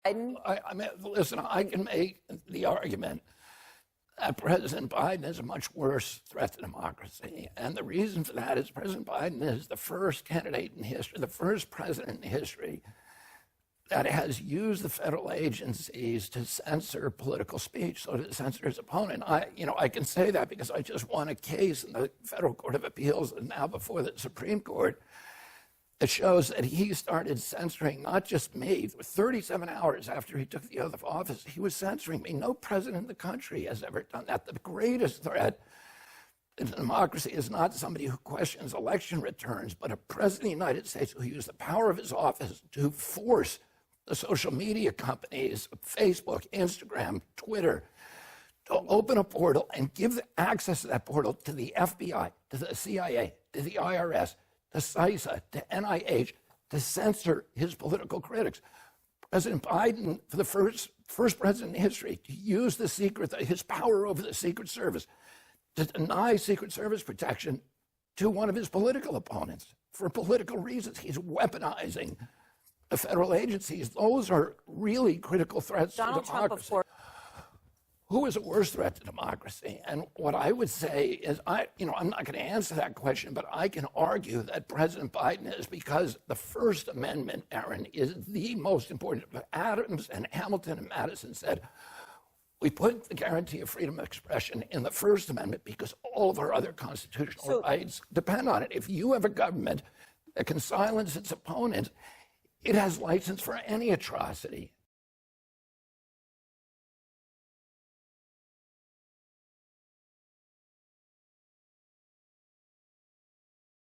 I mean, listen, I can make the argument that President Biden is a much worse threat to democracy. And the reason for that is President Biden is the first candidate in history, the first president in history that has used the federal agencies to censor political speech, so to censor his opponent. I can say that because I just won a case in the Federal Court of Appeals and now before the Supreme Court. It shows that he started censoring not just me. 37 hours after he took the oath of office, he was censoring me. No president in the country has ever done that. The greatest threat to democracy is not somebody who questions election returns, but a president of the United States who used the power of his office to force the social media companies, Facebook, Instagram, Twitter, to open a portal and give access to that portal to the FBI, to the CIA, to the IRS, to CISA, to NIH, to censor his political critics. President Biden, for the first president in history, to use his power over the Secret Service to deny Secret Service protection to one of his political opponents for political reasons. He's weaponizing the federal agencies. Those are really critical threats to democracy. Who is a worse threat to democracy? And what I would say is, I'm not going to answer that question, but I can argue that President Biden is, because the First Amendment, Aaron, is the most important. Adams and Hamilton and Madison said, we put the guarantee of freedom of expression in the First Amendment because all of our other constitutional rights depend on it. If you have a government that can silence its opponents, it has license for any atrocity.